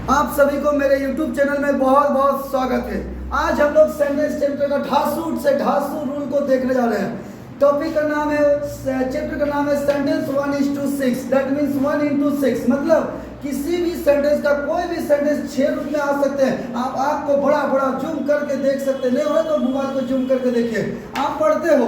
आप सभी को मेरे YouTube चैनल में बहुत बहुत स्वागत है। आज हम लोग सेंटेंस चैप्टर का ढासू से ढासू रूल को देखने जा रहे हैं। टॉपिक का नाम है, चैप्टर का नाम है सेंटेंस 1:6। दैट मीन्स 1:6 मतलब किसी भी सेंटेंस का कोई भी सेंटेंस 6 रूप में आ सकते हैं। आप आपको बड़ा बड़ा जूम करके देख सकते हैं, नहीं हो तो मोबाइल को जूम करके देखिए। आप पढ़ते हो,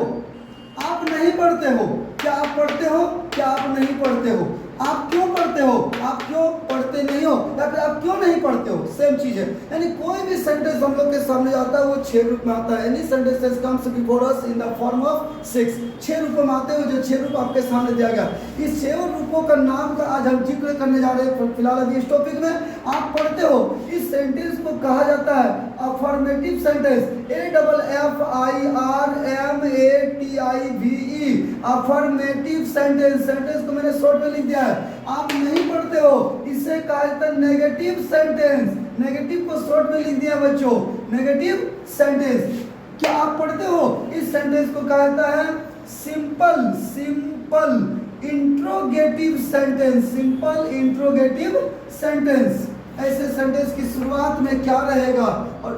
आप नहीं पढ़ते हो, क्या आप पढ़ते हो, क्या आप नहीं पढ़ते हो? आप क्यों पढ़ते हो, आप क्यों पढ़ते नहीं हो, या फिर आप क्यों नहीं पढ़ते हो, सेम चीज है। यानी कोई भी सेंटेंस हम लोग के सामने आता है वो 6 रूप में आता है। Any sentences comes before us in the form of 6। 6 रूपों में आते हुए जो 6 रूप आपके सामने दिया गया, इस 6 रूपों का नाम का आज हम जिक्र करने जा रहे हैं। फिलहाल अभी इस टॉपिक में आप पढ़ते हो, इस सेंटेंस को कहा जाता है affirmative sentence. AFFIRMATIVE affirmative sentence. Sentence को मैंने शॉर्ट में लिख दिया है, आप नहीं पढ़ते हो, इसे कहा जाता है नेगेटिव सेंटेंस। नेगेटिव को शॉर्ट में लिख दिया बच्चों, नेगेटिव सेंटेंस। क्या आप पढ़ते हो? इस सेंटेंस को कहा जाता है simple interrogative sentence. Simple interrogative sentence. ऐसे सेंटेंस की शुरुआत में क्या रहेगा? और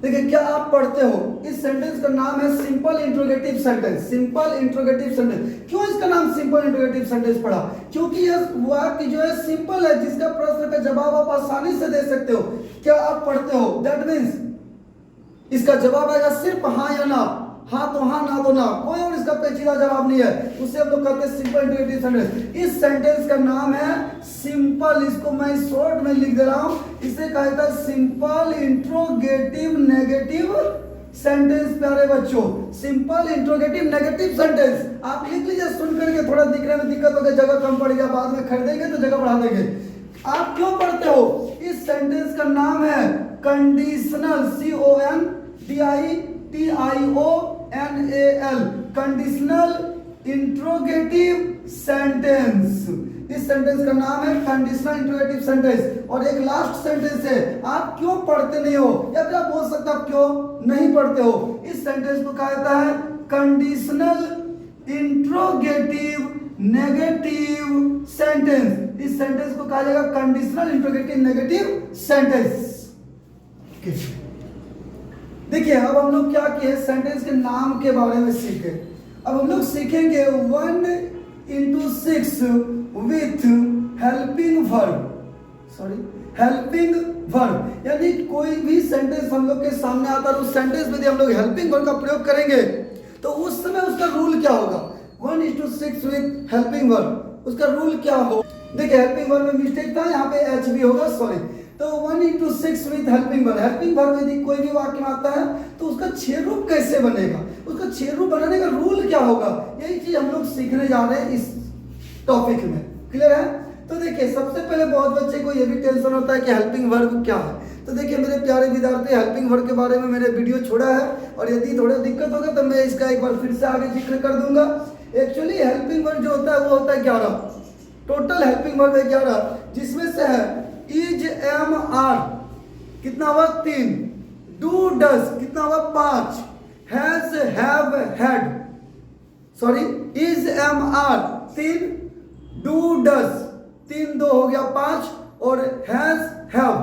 देखिए, क्या आप पढ़ते हो? इस सेंटेंस का नाम है simple interrogative sentence. Simple interrogative sentence. क्यों इसका नाम सिंपल इंट्रोगेटिव सेंटेंस पड़ा? क्योंकि यह वाक्य जो है सिंपल है, जिसका प्रश्न का जवाब आप आसानी से दे सकते हो। क्या आप पढ़ते हो? दैट मीन्स इसका जवाब आएगा सिर्फ हाँ या ना। हाँ तो हाँ, ना तो ना, कोई और इसका पेचीदा जवाब नहीं है। उसे हम लोग कहते हैं सिंपल इंट्रोगेटिव सेंटेंस। इस सेंटेंस का नाम है सिंपल। इसको मैं शॉर्ट में लिख दे रहा हूं, इसे कहा जाता है सिंपल इंट्रोगेटिव नेगेटिव सेंटेंस। प्यारे बच्चों, सिंपल इंट्रोगेटिव नेगेटिव सेंटेंस आप लिख लीजिए। सुन करके थोड़ा दिखने में दिक्कत होगी, जगह कम पड़ेगा, बाद में खरीदेंगे तो जगह बढ़ा देंगे। आप क्यों पढ़ते हो? इस सेंटेंस का नाम है conditional, CONDITIONAL conditional interrogative sentence. इस सेंटेंस का नाम है कंडीशनल इंट्रोगेटिव सेंटेंस। और एक लास्ट सेंटेंस है, आप क्यों पढ़ते नहीं हो, या फिर आप बोल सकते हो आप क्यों नहीं पढ़ते हो। इस सेंटेंस को कहा जाता है कंडीशनल इंट्रोगेटिव नेगेटिव सेंटेंस। इस सेंटेंस को कहा जाएगा कंडीशनल इंट्रोगेटिव नेगेटिव सेंटेंस। देखिए, अब हम लोग क्या किए, सेंटेंस के नाम के बारे में सीखे। अब हम लोग सीखेंगे 1:6 with helping verb. Helping verb, यानी कोई भी सेंटेंस हम लोग के सामने आता है, उस सेंटेंस में यदि हम लोग हेल्पिंग वर्ब का प्रयोग करेंगे तो उस समय उसका रूल क्या होगा? 1:6 विथ हेल्पिंग वर्ब, उसका रूल क्या हो? देखिए, हेल्पिंग वर्ब में मिस्टेक था, यहाँ पे एच भी होगा, सॉरी। तो 1:6 with helping verb. Helping verb यदि कोई भी वाक्य में आता है तो उसका 6 रूप कैसे बनेगा, उसका 6 रूप बनाने का रूल क्या होगा, यही चीज हम लोग सीखने जा रहे हैं इस टॉपिक में। क्लियर है? तो देखिए, सबसे पहले बहुत बच्चे को यह भी टेंशन होता है कि हेल्पिंग वर्ब क्या है। तो देखिए मेरे प्यारे विद्यार्थी, हेल्पिंग वर्ब के बारे में मैंने वीडियो छोड़ा है, और यदि थोड़ा दिक्कत होगा तो मैं इसका एक बार फिर से आगे जिक्र कर दूंगा। एक्चुअली हेल्पिंग वर्ब जो होता है वो होता है 11। टोटल हेल्पिंग वर्ब है 11, जिसमें से है इज एम आर, कितना हुआ 3, डू डज, कितना हुआ 5, has have had, sorry is am are 3, do does 3 2 हो गया 5, और हैज हैव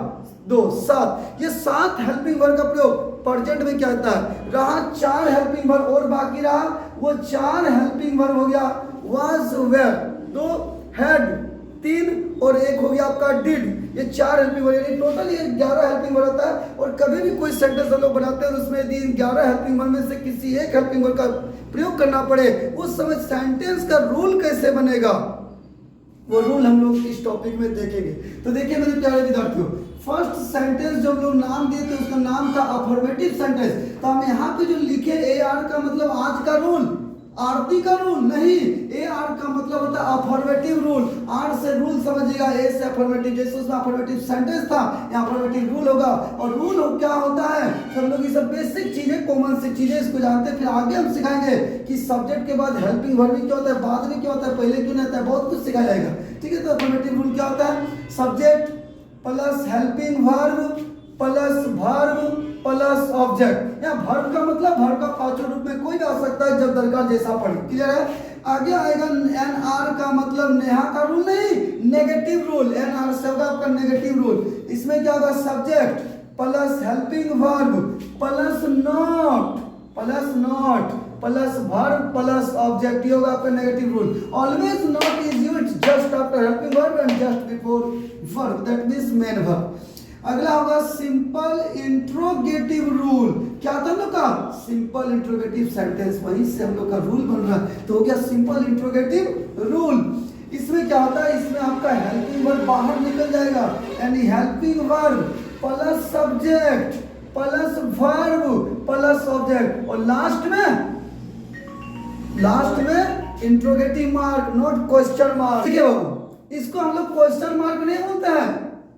2 7। ये 7 हेल्पिंग वर्ब का प्रयोग प्रेजेंट में क्या होता है। रहा 4 हेल्पिंग वर्ब और बाकी रहा, वो 4 हेल्पिंग वर्ब हो गया वाज वेयर, 2 हैड 3, और 1 हो गया आपका डिड। ये 4 हेल्पिंग वर्ब, यानी टोटल ये 11 हेल्पिंग वर्ब होता है। और कभी भी कोई सेंटेंस हम लोग बनाते हैं तो उसमें यदि 11 हेल्पिंग वर्ब में से किसी एक हेल्पिंग वर्ब का प्रयोग करना पड़े, उस समय सेंटेंस का रूल कैसे बनेगा, वो रूल हम लोग इस टॉपिक में देखेंगे। तो देखिए मेरे प्यारे विद्यार्थियों, फर्स्ट सेंटेंस जो हम लोग नाम दिए थे उसका नाम था अफर्मेटिव सेंटेंस। तो हम यहाँ पे जो लिखे AR का मतलब आज का रूल, आरती का रूल नहीं, AR का मतलब होता है अफर्मेटिव रूल। आर से रूल समझिएगा, ए से अफर्मेटिव, जैसे उसमें अफर्मेटिव सेंटेंस था, यहाँ अफर्मेटिव रूल होगा। और रूल क्या होता है, सब लोग ये सब बेसिक चीजें, कॉमन सी चीजें इसको जानते हैं। फिर आगे हम सिखाएंगे कि सब्जेक्ट के बाद हेल्पिंग वर्ब क्या होता है, बाद में क्या होता है, पहले क्यों नहीं आता है, बहुत कुछ सिखाया जाएगा। ठीक है, तो अफर्मेटिव रूल क्या होता है, subject plus helping verb plus verb plus object. या वर्ब का मतलब वर्ब का 5 रूप में कोई भी आ सकता है जब दरकार जैसा पढ़े। क्लियर है? आगे आएगा एन आर का मतलब नेहा का रूल नहीं, नेगेटिव रूल। एन आर से होगा आपका नेगेटिव रूल। इसमें क्या होगा, subject plus helping verb plus not plus verb plus object, ये होगा आपका negative rule. Always not is used just after helping verb and just before verb, that means main verb. अगला होगा सिंपल इंट्रोगेटिव रूल। क्या था हम लोग का, सिंपल इंट्रोगेटिव सेंटेंस, वहीं से हम लोग का रूल बन रहा है, तो हो गया सिंपल इंट्रोगेटिव रूल। इसमें क्या होता है, इसमें आपका हेल्पिंग वर्ब बाहर निकल जाएगा, यानी helping verb plus subject plus verb plus object, और लास्ट में interrogative mark, not question mark. ठीक है बाबू, इसको हम लोग क्वेश्चन मार्क नहीं बोलते हैं,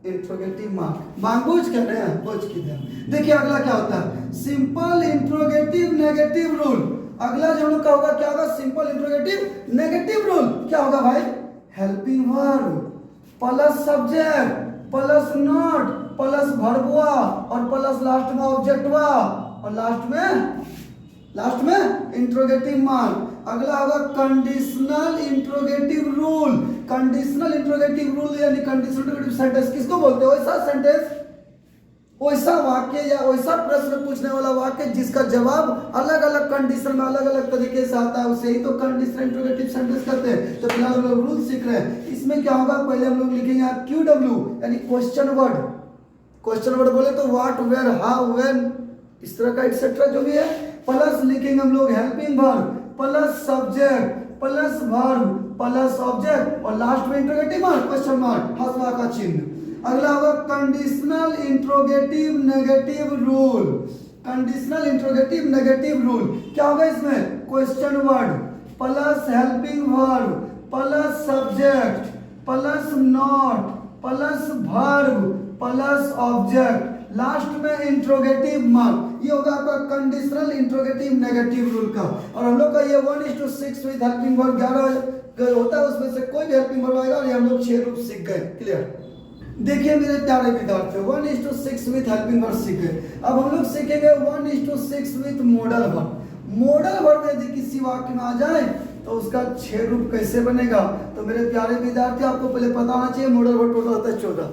इंट्रोगेटिव मार्क मांगूज कह रहे हैं, बोझ की तरह। देखिए अगला क्या होता है, सिंपल इंट्रोगेटिव नेगेटिव रूल। अगला जो हम लोग का होगा क्या होगा, सिंपल इंट्रोगेटिव नेगेटिव रूल। क्या होगा भाई, helping verb plus subject plus not plus वर्बवा और प्लस लास्ट में ऑब्जेक्टवा और लास्ट में इंट्रोगेटिव मार्क। अगला होगा conditional interrogative rule. Conditional interrogative rule यानी कंडीशनल इंट्रोगेटिव सेंटेंस किसको बोलते हैं, वैसा सेंटेंस, वैसा वाक्य या वैसा प्रश्न पूछने वाला वाक्य जिसका जवाब अलग अलग कंडीशन में अलग अलग तरीके से आता है, उसे ही तो कंडीशनल इंट्रोगेटिव सेंटेंस कहते हैं। तो फिलहाल हम लोग रूल सीख रहे हैं। इसमें क्या होगा, पहले हम लोग लिखेंगे QW यानी क्वेश्चन वर्ड बोले तो व्हाट वेयर हाउ व्हेन इस तरह का एक्सेट्रा जो भी है, प्लस लिखेंगे हम लोग helping verb plus subject plus verb plus object और लास्ट में इंट्रोगेटिव मार्क, क्वेश्चन मार्क, हंसवा का चिन्ह। अगला होगा conditional interrogative negative rule. Conditional interrogative negative rule क्या होगा, इसमें question word plus helping verb plus subject plus not plus verb plus object, last में इंट्रोगेटिव मार्क। ये होगा आपका कंडीशनल इंट्रोगेटिव नेगेटिव रूल का। और हम लोग का ये 1:6 विद हेल्पिंग वर्ब 11 होता है, उसमें से कोई भी हेल्पिंग वर्ब आएगा और ये हम लोग 6 रूप सीख गए। क्लियर। देखिए मेरे प्यारे विद्यार्थियों, 1:6 विद हेल्पिंग वर्ब सीख गए। अब हम लोग सीखेंगे 1:6 with modal verb. Modal verb यदि किसी वाक्य में आ जाए तो उसका 6 रूप कैसे बनेगा, तो मेरे प्यारे विद्यार्थी आपको पहले पता होना चाहिए मॉडल वर्ब टोटल होता है 14।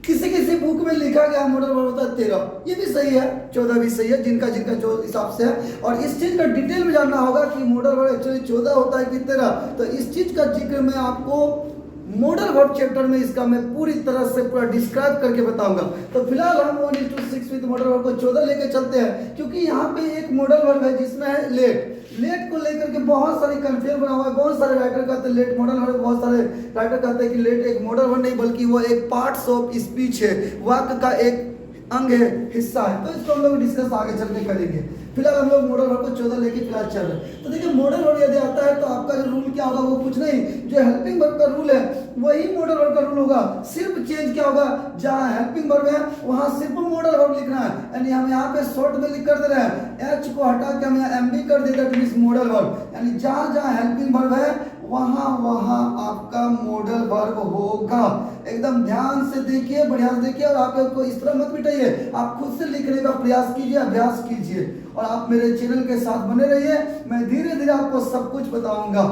किसी बुक में लिखा गया मॉडल वर्ब होता है 13, ये भी सही है, 14 भी सही है, जिनका जो हिसाब से है। और इस चीज का डिटेल में जानना होगा कि मॉडल वर्ब एक्चुअली 14 होता है कि 13, तो इस चीज का जिक्र मैं आपको मॉडल वर्ब चैप्टर में इसका मैं पूरी तरह से पूरा डिस्क्राइब करके बताऊंगा। तो फिलहाल हम 1:6 विद मॉडल वर्ब को 14 लेके चलते हैं, क्योंकि यहाँ पे एक मॉडल वर्ब है जिसमें है लेट को लेकर के बहुत सारी कंफ्यूजन बना हुआ है। बहुत सारे राइटर कहते हैं लेट मॉडल वर्ब, बहुत सारे राइटर कहते हैं कि लेट एक मॉडल वर्ब नहीं बल्कि वो एक पार्ट्स ऑफ स्पीच है, वाक्य का एक अंग है, हिस्सा है। तो इसको हम लोग डिस्कस आगे चल के करेंगे। फिलहाल हम लोग मॉडल वर्ब को 14 लेके फिलहाल चल रहे हैं। तो देखिए मॉडल वर्ब यदि आता है तो आपका जो रूल क्या होगा, वो कुछ नहीं, जो हेल्पिंग वर्ब का रूल है वही मॉडल वर्ब का रूल होगा। सिर्फ चेंज क्या होगा, जहाँ हेल्पिंग वर्ब है वहाँ सिर्फ मॉडल वर्ब लिखना है, यानी हम यहाँ पे शॉर्ट में लिख कर दे रहे हैं, एच को हटा के हम यहाँ MB कर देते हैं, दैट मॉडल वर्ब। यानी जहाँ जहाँ हेल्पिंग वर्ब है वहाँ आपका मॉडल वर्ब होगा। एकदम ध्यान से देखिए, बढ़िया से देखिए, और आप को इस तरह मत मिटाइए, आप खुद से लिखने का प्रयास कीजिए, अभ्यास कीजिए, और आप मेरे चैनल के साथ बने रहिए। मैं धीरे धीरे आपको सब कुछ बताऊंगा।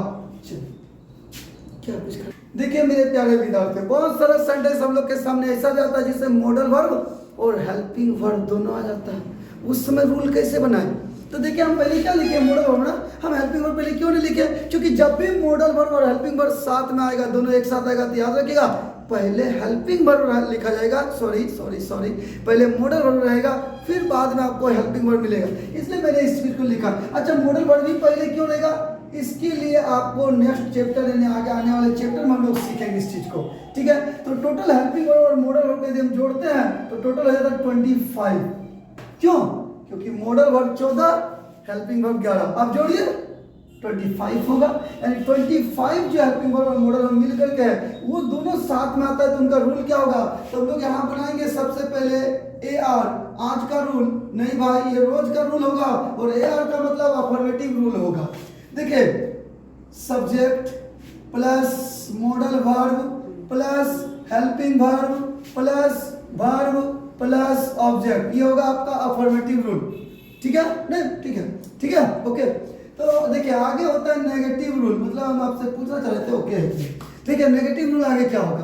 क्या कुछ देखिए मेरे प्यारे विद्यार्थी, बहुत सारा सेंटेंस हम लोग के सामने ऐसा जाता है जिससे मॉडल वर्ब और हेल्पिंग वर्ब दोनों आ जाता है। उस समय रूल कैसे बनाए, तो देखिए हम पहले क्या लिखे, मॉडल वर्ब ना, हम हेल्पिंग वर्ब पहले क्यों नहीं लिखे, क्योंकि जब भी मॉडल वर्ब और हेल्पिंग वर्ब साथ में आएगा, दोनों एक साथ आएगा, तो याद रखिएगा पहले हेल्पिंग वर्ब लिखा जाएगा, सॉरी पहले मॉडल वर्ब रहेगा, फिर बाद में आपको हेल्पिंग वर्ब मिलेगा, इसलिए मैंने इस चीज को लिखा। अच्छा मॉडल वर्ब भी पहले क्यों रहेगा, इसके लिए आपको नेक्स्ट चैप्टर यानी आगे आने वाले चैप्टर में हम लोग सीखेंगे इस चीज को। ठीक है, तो टोटल हेल्पिंग वर्ब और मॉडल वर्ब यदि हम जोड़ते हैं तो टोटल हो जाता है 25। क्यों, क्योंकि मॉडल वर्ब 14 हेल्पिंग वर्ब 11, आप जोड़िए 25 होगा। यानी 25 जो हेल्पिंग वर्ब और मॉडल वर्ब मिल करके है वो दोनों साथ में आता है, तो उनका रूल क्या होगा, तो हम लोग यहाँ बनाएंगे सबसे पहले AR, आज का रूल नहीं भाई, ये रोज का रूल होगा, और AR का मतलब अफर्मेटिव रूल होगा। देखिए subject plus modal verb plus helping verb plus verb plus object, ये होगा आपका अफर्मेटिव रूल। ठीक है नहीं, ठीक है ओके। तो देखिए आगे होता है नेगेटिव रूल, मतलब हम आपसे पूछना चाह रहे थे ओके। देखिए नेगेटिव रूल आगे क्या होगा,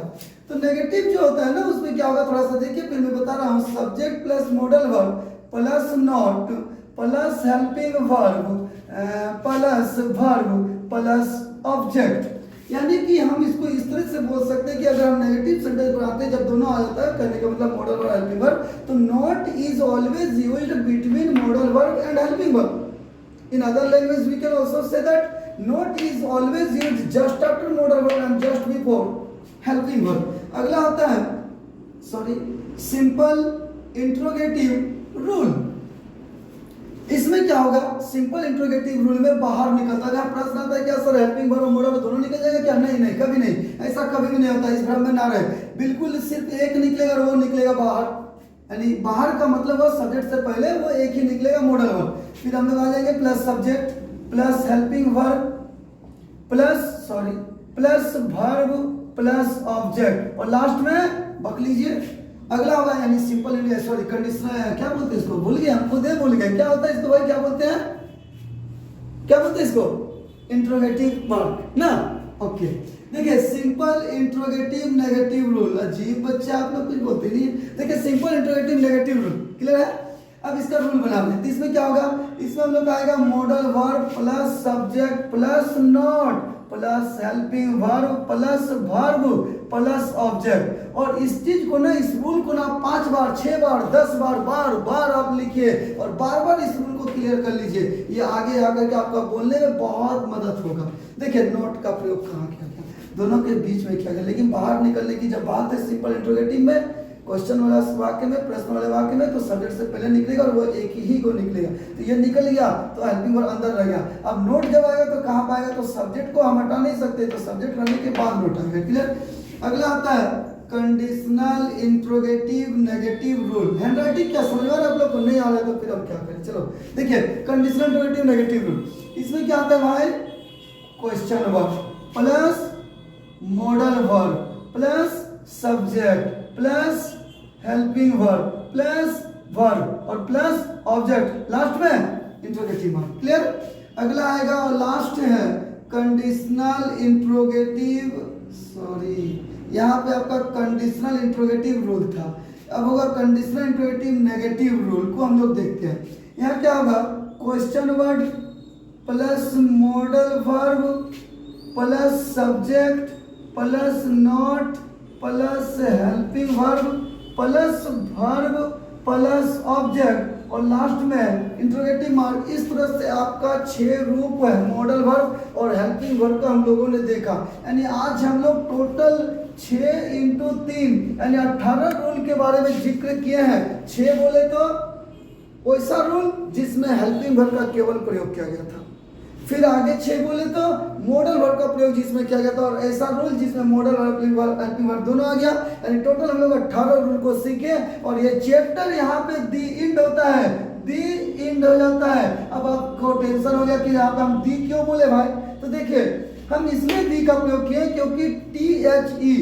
तो नेगेटिव जो होता है ना उसमें क्या होगा, थोड़ा सा देखिए फिर मैं बता रहा हूँ। Subject plus modal verb plus not plus helping verb plus verb plus object. यानी कि हम इसको इस तरह से बोल सकते हैं कि अगर हम नेगेटिव सेंटेंस बनाते हैं जब दोनों आ जाता है कहने का मतलब मॉडल वर्ब हेल्पिंग वर्ब, तो not is always used between modal verb and helping verb. In other language we can also say that not is always used just after modal verb and just before helping verb. अगला होता है simple interrogative rule. इसमें क्या होगा, simple interrogative rule में बाहर निकलता है। प्रश्न आता है क्या सर हेल्पिंग वर्ब और मॉडल वर्ब दोनों निकल जाएगा क्या? नहीं नहीं, कभी नहीं, ऐसा कभी भी नहीं होता। इस भ्रम में ना रहे, बिल्कुल सिर्फ एक निकलेगा और वो निकलेगा बाहर। यानी बाहर का मतलब वो सब्जेक्ट से पहले वो एक ही निकलेगा मॉडल वर्ब, फिर हम लोग आ जाएंगे plus subject plus helping verb plus verb plus object और लास्ट में बक लीजिए। अगला होगा यानी सिंपल कंडीशनल, क्या बोलते हैं इसको, भूल गए हम, खुद ही भूल गए क्या होता है इसको भाई, क्या बोलते हैं इसको, इंट्रोगेटिव वर्ब ना। ओके देखिए सिंपल इंट्रोगेटिव नेगेटिव रूल, अजीब बच्चे आप लोग कुछ बोलते नहीं। देखिए simple interrogative negative rule clear है। अब इसका रूल बना लेते हैं। इसमें क्या होगा, इसमें हम लोग आएगा modal verb plus subject plus not plus helping verb plus verb plus object. और इस चीज को ना, इस रूल को ना 5 बार 6 बार 10 बार बार बार आप लिखिए और बार बार इस रूल को क्लियर कर लीजिए। ये आगे आकर के आपका बोलने में बहुत मदद होगा। देखिए नोट का प्रयोग कहाँ किया गया, दोनों के बीच में किया गया, लेकिन बाहर निकलने की जब बात है सिंपल इंट्रोगेटिव में, क्वेश्चन वाला वाक्य में, प्रश्न वाले वाक्य में, तो सब्जेक्ट से पहले निकलेगा और वो एक ही को निकलेगा। तो ये निकल गया तो हेल्पिंग वर्ब अंदर रह गया। अब नोट जब आएगा तो कहाँ पाएगा, तो सब्जेक्ट को हम हटा नहीं सकते, तो सब्जेक्ट रहने के बाद नोट आएगा। क्लियर। अगला आता है conditional interrogative negative rule. Handwriting क्या समझ में आ रहा है आप लोग को, नहीं आ रहा है तो फिर हम क्या करें। चलो देखिए कंडीशनल इंट्रोगेटिव नेगेटिव रूल, इसमें क्या आता है भाई, question verb plus modal verb plus subject plus helping verb plus verb और प्लस ऑब्जेक्ट, लास्ट में इंट्रोगेटिव वर्ब। क्लियर। अगला आएगा और लास्ट है कंडीशनल इंट्रोगेटिव, यहाँ पे आपका कंडीशनल इंट्रोगेटिव रूल था, अब होगा कंडीशनल इंट्रोगेटिव नेगेटिव रूल को हम लोग देखते हैं। यहाँ क्या होगा, question word plus modal verb plus subject plus not plus helping verb plus verb plus object और लास्ट में इंट्रोगेटिव मार्क। इस तरह से आपका 6 रूप है मॉडल वर्ब और हेल्पिंग वर्ब का हम लोगों ने देखा। यानी आज हम लोग टोटल 6 × 3 यानी 18 रूल के बारे में जिक्र किए हैं। 6 बोले तो वैसा रूल जिसमें हेल्पिंग वर्ब का केवल प्रयोग किया गया था, फिर आगे 6 बोले तो मॉडल वर्ब का प्रयोग जिसमें किया गया था, और ऐसा रूल जिसमें मॉडल और हेल्पिंग वर्ब दोनों आ गया। यानी टोटल हम लोग 18 रूल को सीखे और ये चैप्टर यहाँ पे दी इंड होता है, दी इंड हो जाता है। अब आपको टेंशन हो गया कि यहाँ पे हम दी क्यों बोले भाई, तो देखिए हम इसमें दी का प्रयोग किए क्योंकि THE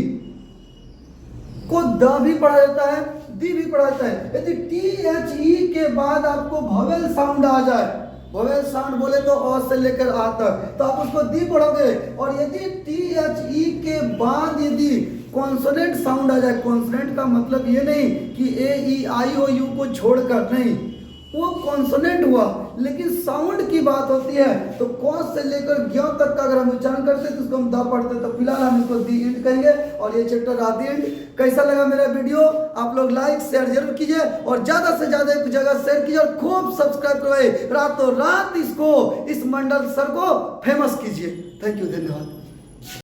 को द भी पढ़ा जाता है, दी भी पढ़ा जाता है। यदि THE के बाद आपको वोवेल साउंड आ जाए, वोवेल साउंड बोले तो अ से लेकर आ तक, तो आप उसको दी पढ़ोगे। और यदि THE के बाद यदि कॉन्सोनेंट साउंड आ जाए, कॉन्सोनेंट का मतलब ये नहीं कि A E I O U को छोड़कर, नहीं, वो कॉन्सोनेंट हुआ, लेकिन साउंड की बात होती है तो कौन से लेकर ज्ञ तक का अगर हम उच्चारण करते हैं तो उसको हम द पढ़ते हैं। तो फिलहाल हम इसको दी इंड कहेंगे और ये चैप्टर आदि इंड। कैसा लगा मेरा वीडियो, आप लोग लाइक शेयर जरूर कीजिए और ज्यादा से ज्यादा एक जगह शेयर कीजिए और खूब सब्सक्राइब करवाइए, रातों रात इसको, इस मंडल सर को फेमस कीजिए। थैंक यू, धन्यवाद।